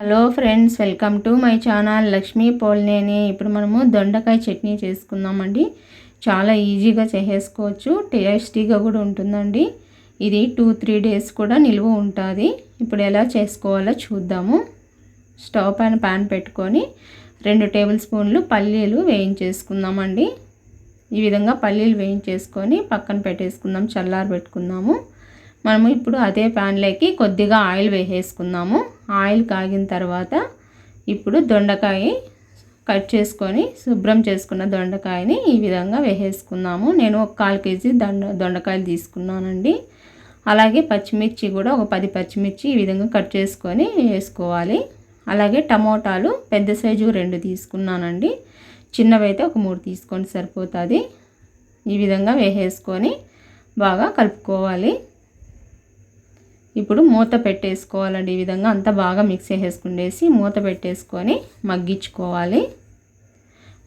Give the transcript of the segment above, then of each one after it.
Hello friends, welcome to my channel Lakshmi Polneni. ఇప్పుడు మనము దొండకాయ చట్నీ చేసుకుందామండి. చాలా ఈజీగా చేసేసుకోవచ్చు, టేస్టీగా కూడా ఉంటుందండి. ఇది 2-3 డేస్ కూడా నిల్వ ఉంటుంది. ఇప్పుడు ఎలా చేసుకోవాలో చూద్దాము. స్టవ్ పైన పాన్ పెట్టుకొని 2 టేబుల్ స్పూన్లు పల్లీలు వేయించేసుకుందామండి. ఈ విధంగా పల్లీలు వేయించేసుకొని పక్కన పెట్టేసుకుందాం, చల్లారి పెట్టుకుందాము. మనము ఇప్పుడు అదే ప్యాన్లోకి కొద్దిగా ఆయిల్ వేసేసుకుందాము. ఆయిల్ కాగిన తర్వాత ఇప్పుడు దొండకాయ కట్ చేసుకొని శుభ్రం చేసుకున్న దొండకాయని ఈ విధంగా వేసేసుకుందాము. నేను ఒక 1/4 కేజీ దొండకాయలు తీసుకున్నానండి. అలాగే పచ్చిమిర్చి కూడా ఒక 10 పచ్చిమిర్చి ఈ విధంగా కట్ చేసుకొని వేసుకోవాలి. అలాగే టమోటాలు పెద్ద సైజు 2 తీసుకున్నానండి. చిన్నవైతే ఒక 3 తీసుకొని సరిపోతుంది. ఈ విధంగా వేసేసుకొని బాగా కలుపుకోవాలి. ఇప్పుడు మూత పెట్టేసుకోవాలండి. ఈ విధంగా అంతా బాగా మిక్స్ చేసేసుకునేసి మూత పెట్టేసుకొని మగ్గించుకోవాలి.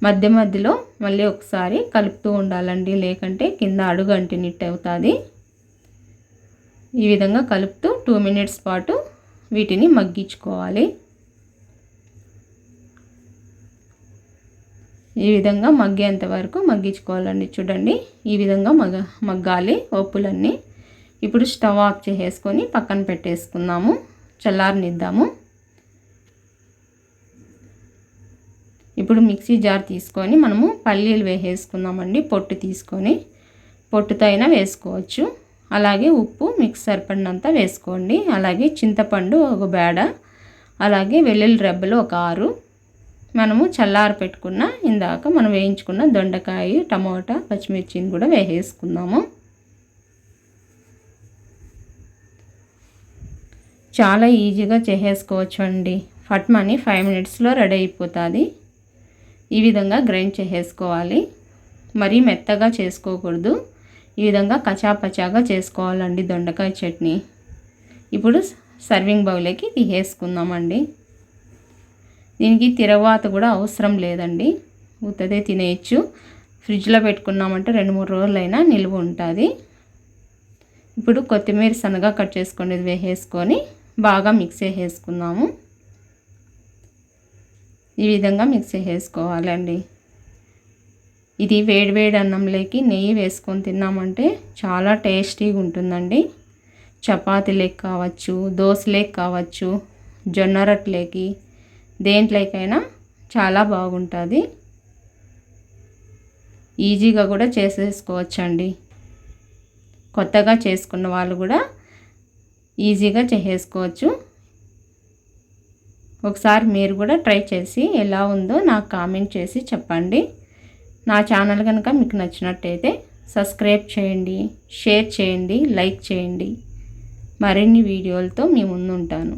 మధ్య మధ్యలో మళ్ళీ ఒకసారి కలుపుతూ ఉండాలండి, లేకంటే కింద అడుగు అంటినట్టు అవుతుంది. ఈ విధంగా కలుపుతూ 2 మినిట్స్ పాటు వీటిని మగ్గించుకోవాలి. ఈ విధంగా మగ్గేంత వరకు మగ్గించుకోవాలండి. చూడండి, ఈ విధంగా మగ్గాలి ఒప్పులన్నీ. ఇప్పుడు స్టవ్ ఆఫ్ చేసేసుకొని పక్కన పెట్టేసుకుందాము, చల్లారనిద్దాము. ఇప్పుడు మిక్సీ జార్ తీసుకొని మనము పల్లీలు వేసేసుకుందామండి. పొట్టు తీసుకొని పొట్టుతో అయినా వేసుకోవచ్చు. అలాగే ఉప్పు మీకు సరిపడినంత వేసుకోండి. అలాగే చింతపండు ఒక బేడ, అలాగే వెల్లుల్లి రెబ్బలు ఒక 6. మనము చల్లారి పెట్టుకున్న ఇందాక మనం వేయించుకున్న దొండకాయ, టమోటా, పచ్చిమిర్చిని కూడా వేసేసుకుందాము. చాలా ఈజీగా చేసేసుకోవచ్చు అండి. ఫట్మని 5 మినిట్స్లో రెడీ అయిపోతుంది. ఈ విధంగా గ్రైండ్ చేసేసుకోవాలి. మరీ మెత్తగా చేసుకోకూడదు. ఈ విధంగా కచాపచాగా చేసుకోవాలండి దొండకాయ చట్నీ. ఇప్పుడు సర్వింగ్ బౌల్లోకి తీసేసుకుందామండి. దీనికి తిరగవాత కూడా అవసరం లేదండి, ఉత్తదే తినేయచ్చు. ఫ్రిడ్జ్లో పెట్టుకున్నామంటే 2-3 రోజులైనా నిల్వ ఉంటుంది. ఇప్పుడు కొత్తిమీర సన్నగా కట్ చేసుకునేది వేసేసుకొని బాగా మిక్స్ చేసేసుకుందాము. ఈ విధంగా మిక్స్ చేసేసుకోవాలండి. ఇది వేడివేడి అన్నంలోకి నెయ్యి వేసుకొని తిన్నామంటే చాలా టేస్టీగా ఉంటుందండి. చపాతీలోకి కావచ్చు, దోశలోకి కావచ్చు, జొన్న రొట్టెలోకి, దేంట్లోకైనా చాలా బాగుంటుంది. ఈజీగా కూడా చేసేసుకోవచ్చండి. కొత్తగా చేసుకున్న వాళ్ళు కూడా ఈజీగా చేసేసుకోవచ్చు. ఒకసారి మీరు కూడా ట్రై చేసి ఎలా ఉందో నాకు కామెంట్ చేసి చెప్పండి. నా ఛానల్ కనుక మీకు నచ్చినట్టయితే సబ్స్క్రైబ్ చేయండి, షేర్ చేయండి, లైక్ చేయండి. మరిన్ని వీడియోలతో మీ ముందు ఉంటాను.